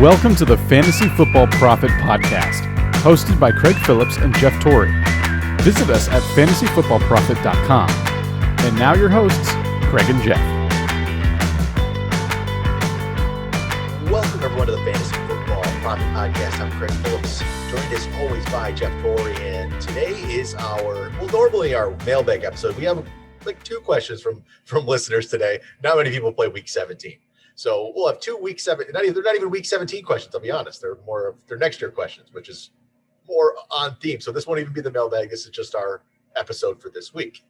Welcome to the Fantasy Football Prophet Podcast, hosted by Craig Phillips and Jeff Torrey. Visit us at fantasyfootballprophet.com. And now your hosts, Craig and Jeff. Welcome everyone to the Fantasy Football Prophet Podcast. I'm Craig Phillips, joined as always by Jeff Torrey, and today is normally our mailbag episode. We have like two questions from listeners today. Not many people play Week 17. So we'll have 2 Week 7. They're not even Week 17 questions, I'll be honest. They're next year questions, which is more on theme. So this won't even be the mailbag. This is just our episode for this week.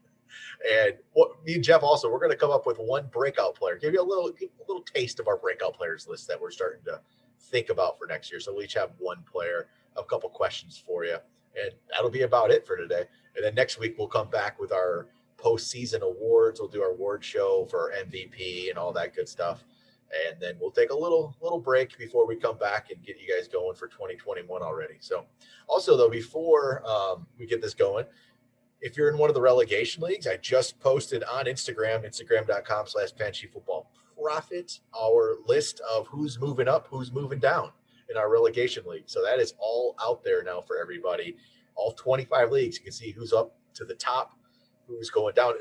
And me and Jeff also, we're going to come up with one breakout player. Give you a little taste of our breakout players list that we're starting to think about for next year. So we'll each have one player, a couple questions for you. And that'll be about it for today. And then next week we'll come back with our postseason awards. We'll do our award show for MVP and all that good stuff. And then we'll take a little break before we come back and get you guys going for 2021 already. So also, though, before we get this going, if you're in one of the relegation leagues, I just posted on Instagram.com/fantasyfootballprophet, our list of who's moving up, who's moving down in our relegation league. So that is all out there now for everybody. All 25 leagues, you can see who's up to the top, who's going down.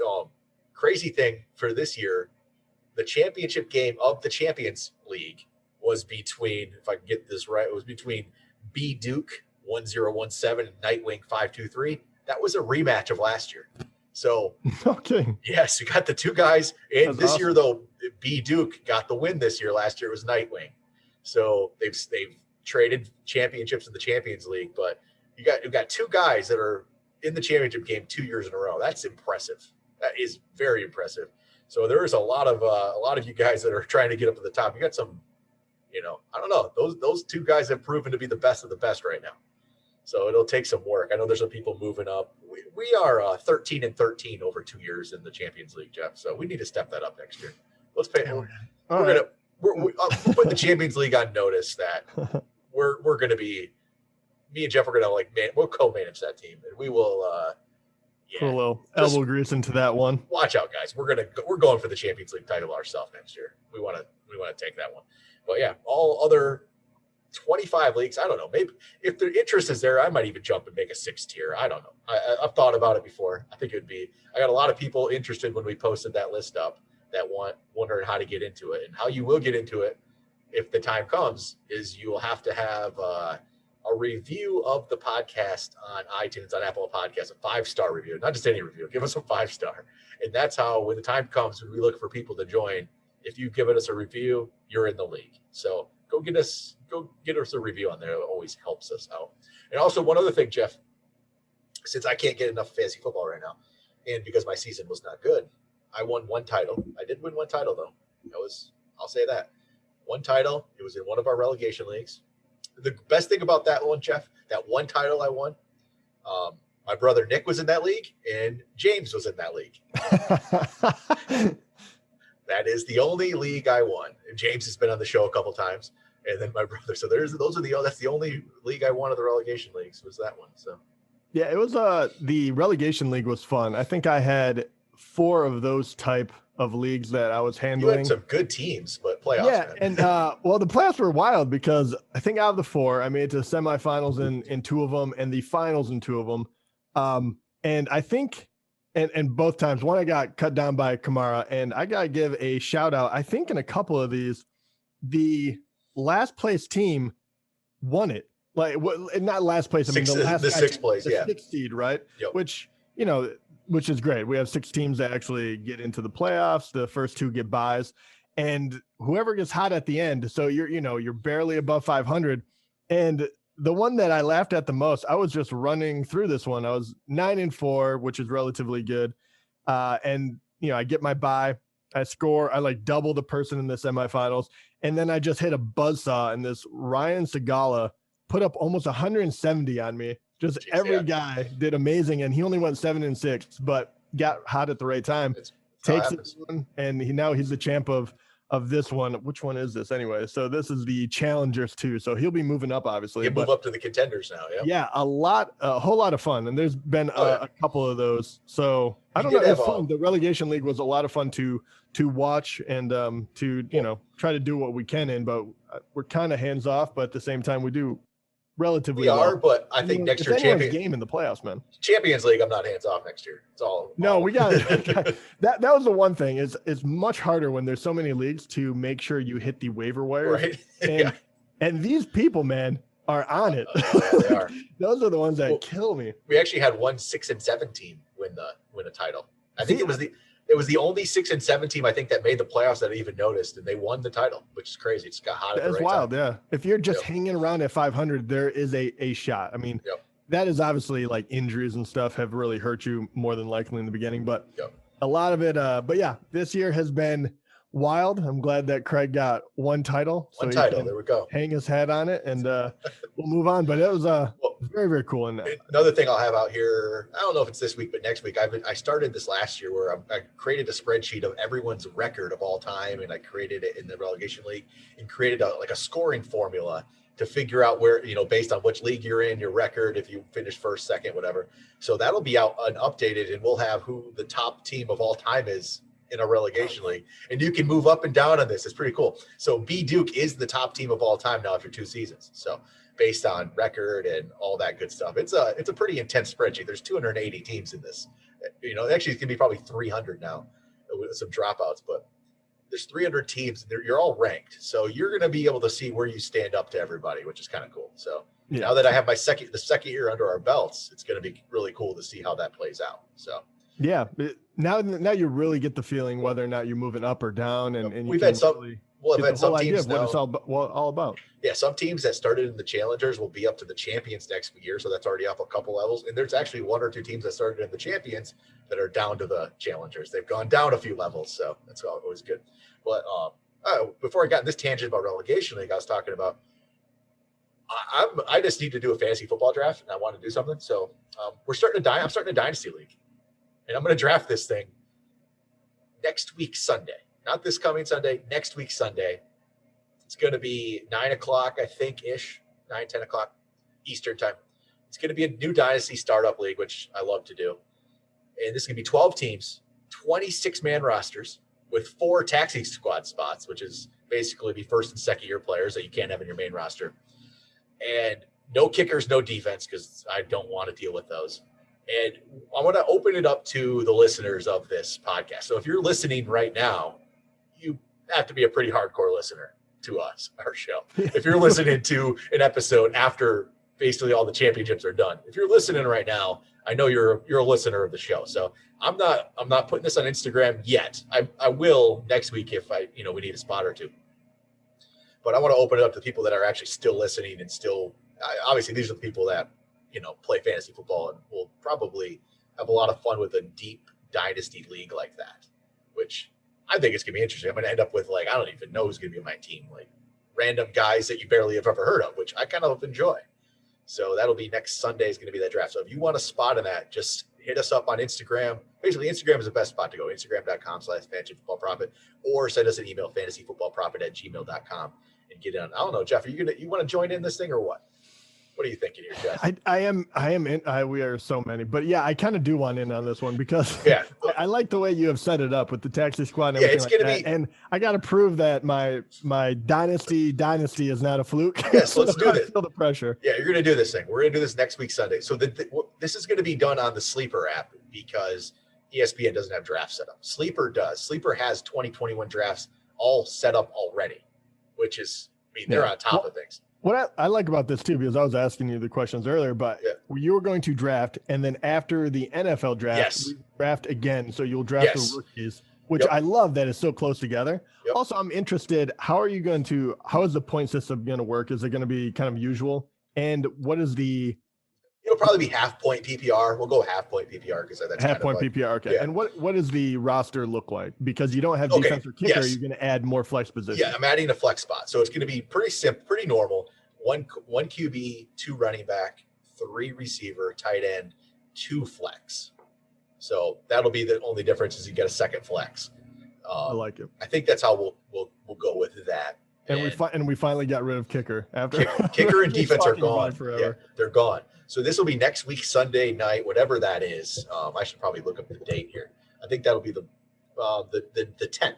Crazy thing for this year, the championship game of the Champions League was between, if I can get this right, it was between B Duke 1017 and Nightwing 523. That was a rematch of last year. So, okay. Yes, you got the two guys. And That's this awesome. year, though, B Duke got the win this year. Last year it was Nightwing. So they've traded championships in the Champions League. But you got two guys that are in the championship game 2 years in a row. That's impressive. That is very impressive. So there is a lot of you guys that are trying to get up to the top. You got some, I don't know. Those two guys have proven to be the best of the best right now. So it'll take some work. I know there's some people moving up. We are 13-13 over 2 years in the Champions League, Jeff. So we need to step that up next year. Let's pay. We're put the Champions League on notice that we're going to be. Me and Jeff are going to we'll co-manage that team, and we will. Put a little elbow grease into that one. Watch out, guys. We're going for the Champions League title ourselves next year. We want to take that one. But yeah, all other 25 leagues. I don't know. Maybe if the interest is there, I might even jump and make a 6th tier. I don't know. I've thought about it before. I think it'd be. I got a lot of people interested when we posted that list up that wondering how to get into it, and how you will get into it if the time comes is you will have to have a review of the podcast on iTunes, on Apple Podcasts, a 5-star review, not just any review. Give us a 5-star. And that's how, when the time comes, when we look for people to join, if you've given us a review, you're in the league. So go get us a review on there. It always helps us out. And also one other thing, Jeff, since I can't get enough fantasy football right now, and because my season was not good, I won one title. I did win one title though. I'll say that. One title. It was in one of our relegation leagues. The best thing about that one, Jeff, that one title I won, my brother Nick was in that league and James was in that league. That is the only league I won. And James has been on the show a couple times, and then my brother. So that's the only league I won of the relegation leagues was that one. So yeah, it was the relegation league was fun. I think I had 4 of those type of leagues that I was handling. You had some good teams, but playoffs. Yeah, and the playoffs were wild because I think out of the 4, I made it to the semifinals in 2 of them and the finals in 2 of them. And I think, and both times, one I got cut down by Kamara, and I gotta give a shout out. I think in a couple of these, the last place team won it. Not last place. I mean, the 6th place, the 6th seed, right? Yep. Which is great. We have 6 teams that actually get into the playoffs. The first 2 get buys, and whoever gets hot at the end. So you're barely above 500. And the one that I laughed at the most, I was just running through this one. I was 9-4, which is relatively good. And I get my bye. I score. I double the person in the semifinals, and then I just hit a buzzsaw, and this Ryan Segala put up almost 170 on me. Just every guy did amazing, and he only went 7-6, but got hot at the right time. Takes it, and he's the champ of of this one. Which one is this anyway? So this is the Challengers 2. So he'll be moving up, obviously. You move up to the Contenders now. Yeah, a whole lot of fun. And there's been a couple of those. So I don't know. It's fun. The relegation league was a lot of fun to watch and to try to do what we can in. But we're kind of hands off. But at the same time, we do relatively. But I think next year game in the playoffs, man. Champions League, I'm not hands off next year. It's all. We got that. That was the one thing. It's much harder when there's so many leagues to make sure you hit the waiver wire. Right. And these people, man, are on it. They are. Those are the ones that kill me. We actually had one 6-7 team win a title. I think it was the only 6-7 team I think that made the playoffs that I even noticed, and they won the title, which is crazy. It's got hot. That's wild, yeah. If you're just hanging around at 500, there is a shot. I mean, that is obviously like injuries and stuff have really hurt you more than likely in the beginning, but a lot of it. But yeah, this year has been wild. I'm glad that Craig got one title. There we go. Hang his hat on it, and we'll move on. But it was very, very cool. And another thing I'll have out here, I don't know if it's this week, but next week, I started this last year where I created a spreadsheet of everyone's record of all time, and I created it in the relegation league and created a scoring formula to figure out where, based on which league you're in, your record, if you finish first, second, whatever. So that'll be out and updated, and we'll have who the top team of all time is in a relegation league, and you can move up and down on this. It's pretty cool. So B Duke is the top team of all time now after 2 seasons. So based on record and all that good stuff, it's a pretty intense spreadsheet. There's 280 teams in this. Actually it's gonna be probably 300 now with some dropouts, but there's 300 teams. You're all ranked, so you're gonna be able to see where you stand up to everybody, which is kind of cool. So now that I have the second year under our belts, it's gonna be really cool to see how that plays out. So. Yeah, now you really get the feeling whether or not you're moving up or down, and we've had some. We'll have had some teams what it's all about. Yeah, some teams that started in the Challengers will be up to the Champions next year, so that's already up a couple levels. And there's actually 1 or 2 teams that started in the Champions that are down to the Challengers. They've gone down a few levels, so that's always good. But before I got in this tangent about relegation league, I was talking about. I just need to do a fantasy football draft, and I want to do something. So I'm starting a dynasty league. And I'm going to draft this thing next week, Sunday. Not this coming Sunday, next week, Sunday. It's going to be 9 o'clock, I think, 9, 10 o'clock Eastern time. It's going to be a new dynasty startup league, which I love to do. And this is going to be 12 teams, 26-man rosters with 4 taxi squad spots, which is basically be first and second year players that you can't have in your main roster. And no kickers, no defense, because I don't want to deal with those. And I want to open it up to the listeners of this podcast. So if you're listening right now, you have to be a pretty hardcore listener to us, our show. If you're listening to an episode after basically all the championships are done, if you're listening right now, I know you're a listener of the show. So I'm not putting this on Instagram yet. I will next week if we need a spot or two. But I want to open it up to people that are actually still listening and still obviously these are the people that play fantasy football and will probably have a lot of fun with a deep dynasty league like that, which I think it's going to be interesting. I'm going to end up with I don't even know who's going to be on my team, random guys that you barely have ever heard of, which I kind of enjoy. So that'll be next Sunday is going to be that draft. So if you want a spot in that, just hit us up on Instagram. Basically, Instagram is the best spot to go. Instagram.com/fantasyfootballprofit, or send us an email, fantasyfootballprofit@gmail.com, and get in. I don't know, Jeff, you want to join in this thing or what? What are you thinking here, Jeff? I am in. We are so many, but yeah, I kind of do want in on this one because I like the way you have set it up with the taxi squad and everything it's going to be. And I got to prove that my dynasty is not a fluke. Yes, let's do this. Feel the pressure. Yeah, you're going to do this thing. We're going to do this next week Sunday. So this is going to be done on the Sleeper app because ESPN doesn't have draft set up. Sleeper does. Sleeper has 2021 drafts all set up already, which is they're on top of things. What I like about this too, because I was asking you the questions earlier, but you were going to draft, and then after the NFL draft, we draft again. So you'll draft the rookies, which I love that it's so close together. Yep. Also, I'm interested, how is the point system going to work? Is it going to be kind of usual? And what is it'll probably be half point PPR. We'll go half point PPR because that's half point PPR. Okay. Yeah. And what does the roster look like? Because you don't have defense or kicker, you're going to add more flex positions. Yeah, I'm adding a flex spot. So it's going to be pretty simple, pretty normal. One QB, 2 running back, 3 receiver, tight end, 2 flex. So that'll be the only difference is you get a second flex. I like it. I think that's how we'll go with that. And we finally got rid of kicker after kicker and defense are gone. Forever. Yeah, they're gone. So this will be next week, Sunday night, whatever that is. I should probably look up the date here. I think that'll be the 10th,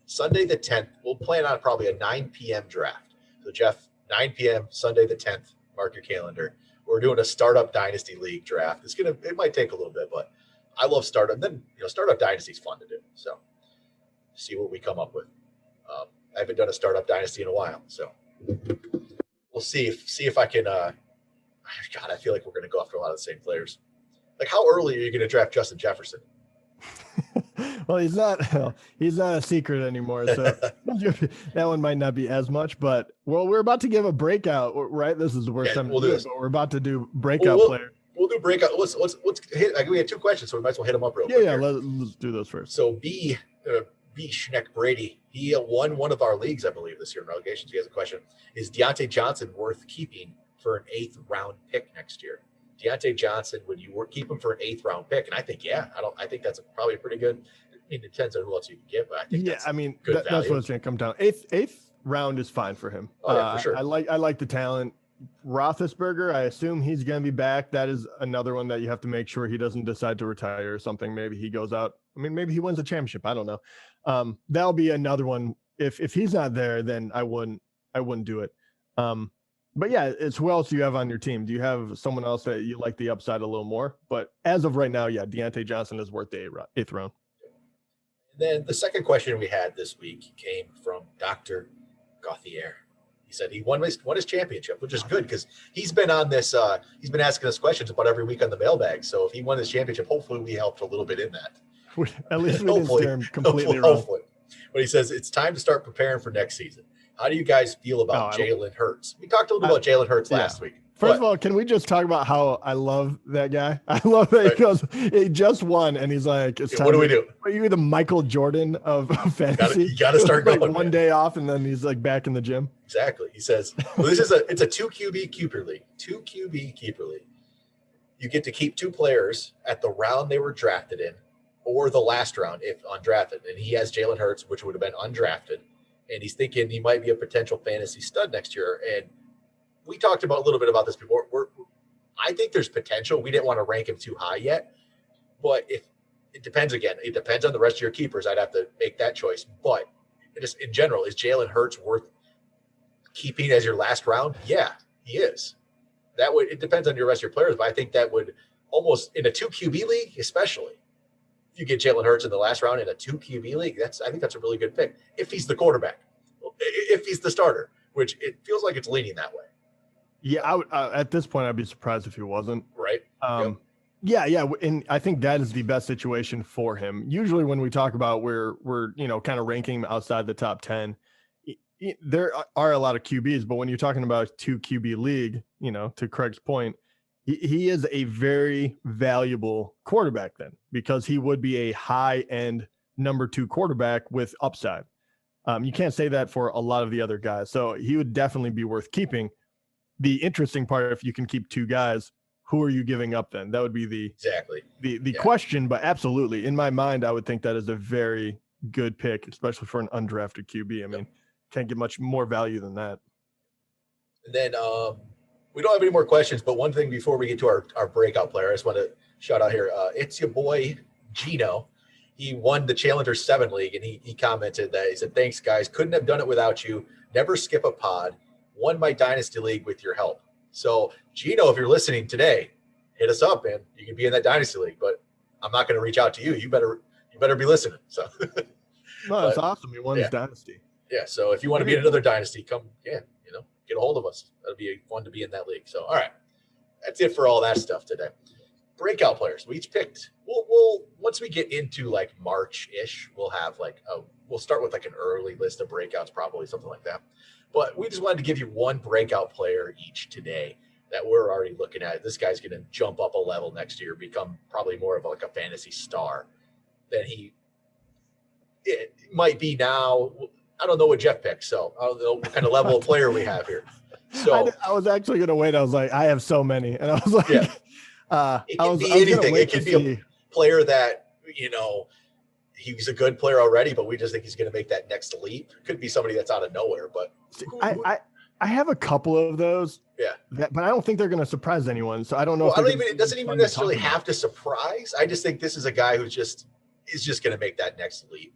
Sunday the 10th. We'll plan on probably a 9 p.m. draft. So Jeff, 9 p.m. Sunday the 10th. Mark your calendar. We're doing a startup dynasty league draft. It might take a little bit, but I love startup. Then startup dynasty is fun to do. So see what we come up with. I haven't done a startup dynasty in a while, so we'll see if I can. God, I feel like we're going to go after a lot of the same players. Like, how early are you going to draft Justin Jefferson? Well, he's not a secret anymore, so that one might not be as much. But we're about to give a breakout, right? This is the worst time to do it, but we're about to do breakout player. We'll do breakout. Let's hit. We had 2 questions, so we might as well hit them up real quick. Yeah, let's do those first. So B Schneck Brady, he won one of our leagues, I believe, this year in relegations. He has a question: is Deante Johnson worth keeping for an 8th round pick next year? Deante Johnson, would you keep him for an 8th round pick? And I think, yeah, I think that's probably a pretty good. I mean, it depends on who else you can get, but I think that's what it's going to come down. Eighth round is fine for him. Oh, yeah, for sure. I like the talent. Roethlisberger, I assume he's going to be back. That is another one that you have to make sure he doesn't decide to retire or something. Maybe he goes out. I mean, maybe he wins a championship. I don't know. That'll be another one. If he's not there, then I wouldn't do it. But yeah, it's who else do you have on your team? Do you have someone else that you like the upside a little more? But as of right now, yeah, Deante Johnson is worth the 8th round. And then the second question we had this week came from Dr. Gauthier. He said he won his championship, which is good because he's been on this. He's been asking us questions about every week on the mailbag. So if he won his championship, hopefully we helped a little bit in that. At least we didn't steer him completely wrong. Hopefully. But he says it's time to start preparing for next season. How do you guys feel about Jalen Hurts? We talked a little about Jalen Hurts last week. First of all, can we just talk about how I love that guy? I love that he goes, he just won, and he's like, it's time. What do we do? Are you the Michael Jordan of fantasy? You got to start going. One day off, and then he's like back in the gym. Exactly. He says, well, it's a 2 QB keeper league. 2 QB keeper league. You get to keep 2 players at the round they were drafted in, or the last round if undrafted. And he has Jalen Hurts, which would have been undrafted. And he's thinking he might be a potential fantasy stud next year. And we talked a little bit about this before. I think there's potential. We didn't want to rank him too high yet. But if it depends again. It depends on the rest of your keepers. I'd have to make that choice. But just in general, is Jalen Hurts worth keeping as your last round? Yeah, he is. It depends on your rest of your players, but I think that would almost in a 2 QB league, especially. You get Jalen Hurts in the last round in a 2 QB league, I think that's a really good pick. If he's the quarterback, if he's the starter, which it feels like it's leaning that way. Yeah, at this point, I'd be surprised if he wasn't. Right. Yeah, and I think that is the best situation for him. Usually, when we talk about we're kind of ranking him outside the top 10, there are a lot of QBs, but when you're talking about 2 QB league, to Craig's point, he is a very valuable quarterback then, because he would be a high-end number 2 quarterback with upside. You can't say that for a lot of the other guys. So he would definitely be worth keeping. The interesting part, if you can keep 2 guys, who are you giving up then? That would be the question, but absolutely. In my mind, I would think that is a very good pick, especially for an undrafted QB. I mean, can't get much more value than that. And then we don't have any more questions, but one thing before we get to our breakout player, I just want to shout out here. It's your boy, Gino. He won the Challenger 7 League, and he commented that. He said, thanks, guys. Couldn't have done it without you. Never skip a pod. Won my Dynasty League with your help. So, Gino, if you're listening today, hit us up, man. You can be in that Dynasty League, but I'm not going to reach out to you. You better be listening. So, no, that's awesome. He won his Dynasty. Yeah, so if you want to be in another Dynasty, come, get a hold of us. That'll be fun to be in that league. So, all right, that's it for all that stuff today. Breakout players. We each picked. We'll once we get into like March-ish, we'll have we'll start with like an early list of breakouts, probably something like that. But we just wanted to give you one breakout player each today that we're already looking at. This guy's going to jump up a level next year, become probably more of like a fantasy star than it might be now. I don't know what Jeff picked, so I don't know what kind of level of player we have here. So I was actually going to wait. I was like, I have so many. And I was like, it can be anything. It could be a player that, he's a good player already, but we just think he's going to make that next leap. Could be somebody that's out of nowhere, but I have a couple of those. Yeah, but I don't think they're going to surprise anyone. So I don't know. Well, it doesn't even necessarily have to surprise. I just think this is a guy who is just going to make that next leap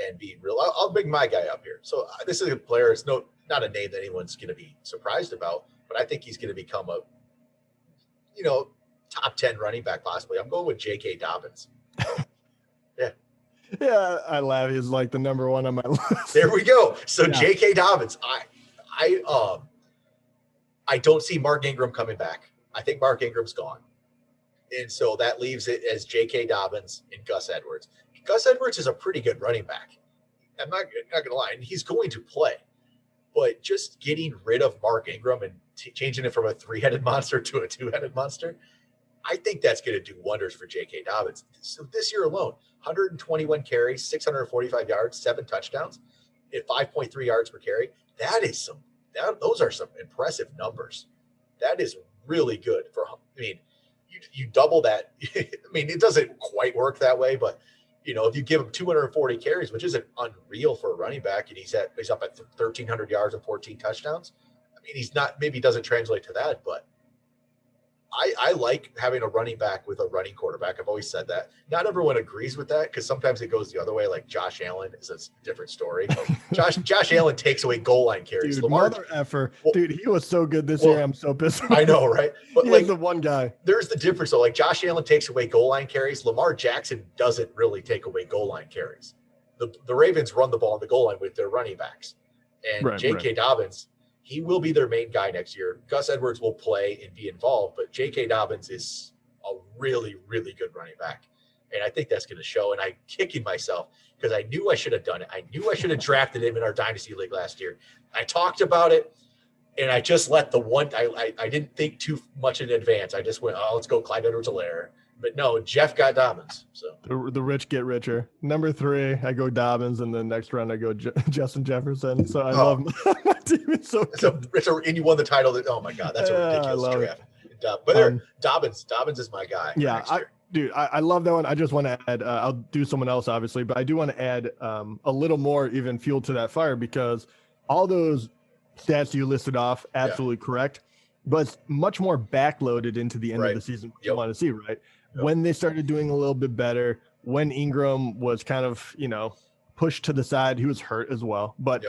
and be real. I'll bring my guy up here. So this is a player. It's not a name that anyone's going to be surprised about, but I think he's going to become a, top 10 running back possibly. I'm going with J.K. Dobbins. Yeah. Yeah, I laugh. He's like the number one on my list. There we go. So yeah. J.K. Dobbins, I don't see Mark Ingram coming back. I think Mark Ingram's gone. And so that leaves it as J.K. Dobbins and Gus Edwards. Gus Edwards is a pretty good running back. I'm not going to lie. And he's going to play. But just getting rid of Mark Ingram and changing it from a 3-headed monster to a 2-headed monster, I think that's going to do wonders for J.K. Dobbins. So this year alone, 121 carries, 645 yards, 7 touchdowns, at 5.3 yards per carry. Those are some impressive numbers. That is really good you double that. It doesn't quite work that way, but if you give him 240 carries, which isn't unreal for a running back, and he's up at 1,300 yards and 14 touchdowns. Maybe doesn't translate to that, but I like having a running back with a running quarterback. I've always said that. Not everyone agrees with that because sometimes it goes the other way. Like Josh Allen is a different story. Josh Allen takes away goal line carries. Dude, dude, he was so good this year. I'm so pissed. I know, right? But he's the one guy. There's the difference. So like Josh Allen takes away goal line carries. Lamar Jackson doesn't really take away goal line carries. The Ravens run the ball on the goal line with their running backs. And J.K. Dobbins, he will be their main guy next year. Gus Edwards will play and be involved, but J.K. Dobbins is a really, really good running back. And I think that's going to show. And I'm kicking myself because I knew I should have done it. I knew I should have drafted him in our Dynasty League last year. I talked about it, and I just let I didn't think too much in advance. I just went, let's go Clyde Edwards-Helaire. But no, Jeff got Dobbins. So the rich get richer. Number 3, I go Dobbins, and then next round I go Justin Jefferson. So I love my team. It's so good. And you won the title. Oh my God, that's a ridiculous draft. But Dobbins is my guy. Yeah, I love that one. I just want to add. I'll do someone else, obviously, but I do want to add a little more even fuel to that fire because all those stats you listed off absolutely correct, but it's much more backloaded into the end of the season. You want to see, right? Yep. When they started doing a little bit better, when Ingram was kind of, pushed to the side, he was hurt as well. But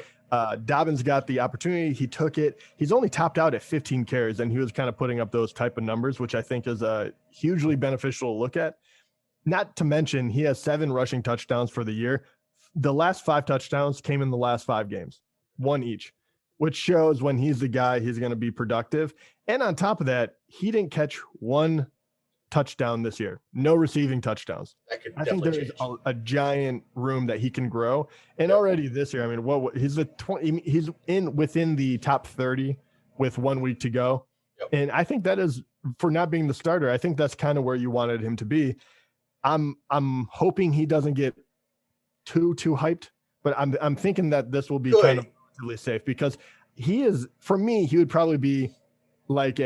Dobbins got the opportunity. He took it. He's only topped out at 15 carries, and he was kind of putting up those type of numbers, which I think is hugely beneficial to look at. Not to mention, he has 7 rushing touchdowns for the year. The last 5 touchdowns came in the last 5 games, 1 each, which shows when he's the guy, he's going to be productive. And on top of that, he didn't catch 1 touchdown this year. No receiving touchdowns. I think there's a giant room that he can grow. And already this year, he's within the top 30 with 1 week to go. Yep. And I think that is, for not being the starter, I think that's kind of where you wanted him to be. I'm hoping he doesn't get too hyped, but I'm thinking that this will be kind of really safe because he is, for me, he would probably be like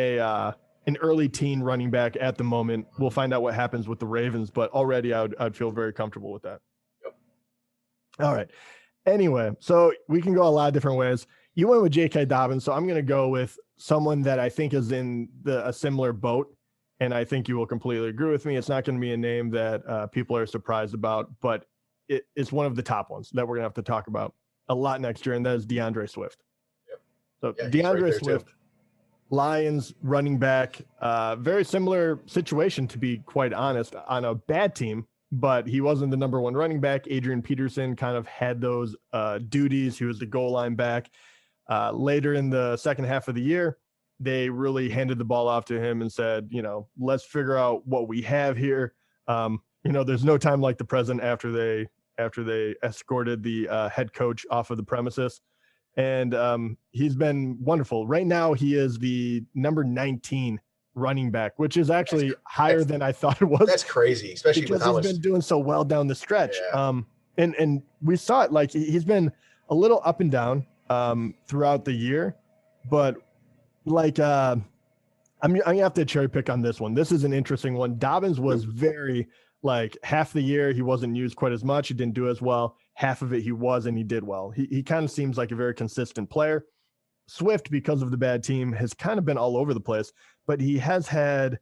an early teen running back at the moment. We'll find out what happens with the Ravens, but already I'd feel very comfortable with that. Yep. All right. Anyway, so we can go a lot of different ways. You went with J.K. Dobbins, so I'm going to go with someone that I think is in a similar boat, and I think you will completely agree with me. It's not going to be a name that people are surprised about, but it's one of the top ones that we're going to have to talk about a lot next year, and that is Deandre Swift. Yep. So Deandre Swift. Too. Lions running back, very similar situation, to be quite honest, on a bad team, but he wasn't the number 1 running back. Adrian Peterson kind of had those duties. He was the goal line back. Later in the second half of the year, they really handed the ball off to him and said, let's figure out what we have here. There's no time like the present after they escorted the head coach off of the premises. And he's been wonderful. Right now, he is the number 19 running back, which is actually higher than I thought it was. That's crazy, especially because with he's been doing so well down the stretch. Yeah. And we saw it, like he's been a little up and down throughout the year, but like I'm gonna have to cherry pick on this one. This is an interesting one. Dobbins was very like half the year he wasn't used quite as much. He didn't do as well. Half of it he was, and he did well. He kind of seems like a very consistent player. Swift, because of the bad team, has kind of been all over the place, but he has had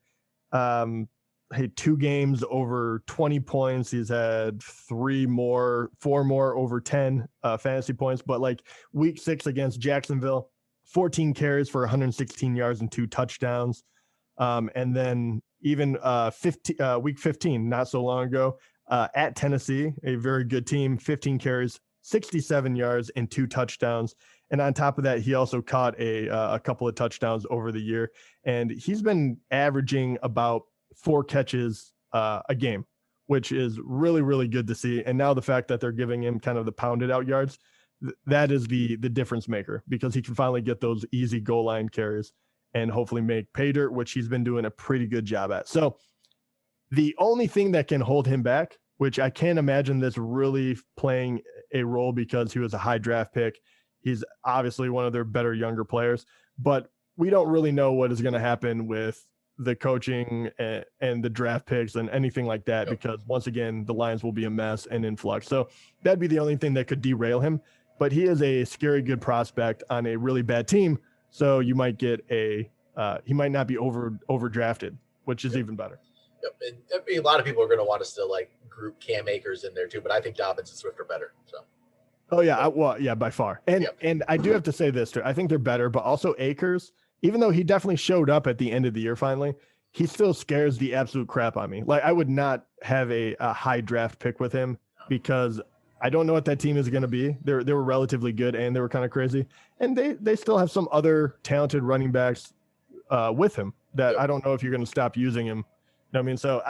2 games over 20 points. He's had 4 more over 10 fantasy points. But like week 6 against Jacksonville, 14 carries for 116 yards and 2 touchdowns. And then even week 15, not so long ago, at Tennessee, a very good team, 15 carries, 67 yards and 2 touchdowns. And on top of that, he also caught a couple of touchdowns over the year. And he's been averaging about 4 catches a game, which is really, really good to see. And now the fact that they're giving him kind of the pounded out yards, that is the difference maker, because he can finally get those easy goal line carries and hopefully make pay dirt, which he's been doing a pretty good job at. So the only thing that can hold him back, which I can't imagine this really playing a role because he was a high draft pick. He's obviously one of their better younger players, but we don't really know what is going to happen with the coaching and the draft picks and anything like that, because once again, the Lions will be a mess and in flux. So that'd be the only thing that could derail him, but he is a scary good prospect on a really bad team. So you might get he might not be overdrafted, which is even better. Yep. And a lot of people are going to want us to like group Cam Akers in there too, but I think Dobbins and Swift are better. So. Oh yeah, by far. And I do have to say this too. I think they're better, but also Akers, even though he definitely showed up at the end of the year finally, he still scares the absolute crap on me. Like I would not have a high draft pick with him because I don't know what that team is going to be. They were relatively good and they were kind of crazy. And they still have some other talented running backs with him that I don't know if you're going to stop using him. You know what I mean? So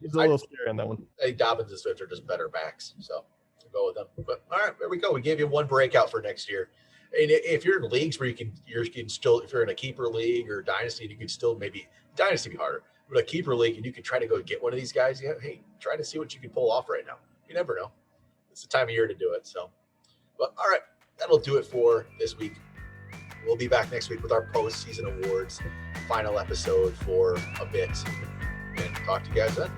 he's a little scary on that one. I think Dobbins and Swift are just better backs. So we'll go with them. But all right, there we go. We gave you one breakout for next year. And if you're in leagues where you can still, if you're in a keeper league or dynasty, you can still maybe dynasty be harder, but a keeper league and you can try to go get one of these guys. Yeah, hey, try to see what you can pull off right now. You never know. It's the time of year to do it. So, but all right, that'll do it for this week. We'll be back next week with our postseason awards, final episode for a bit, and talk to you guys then.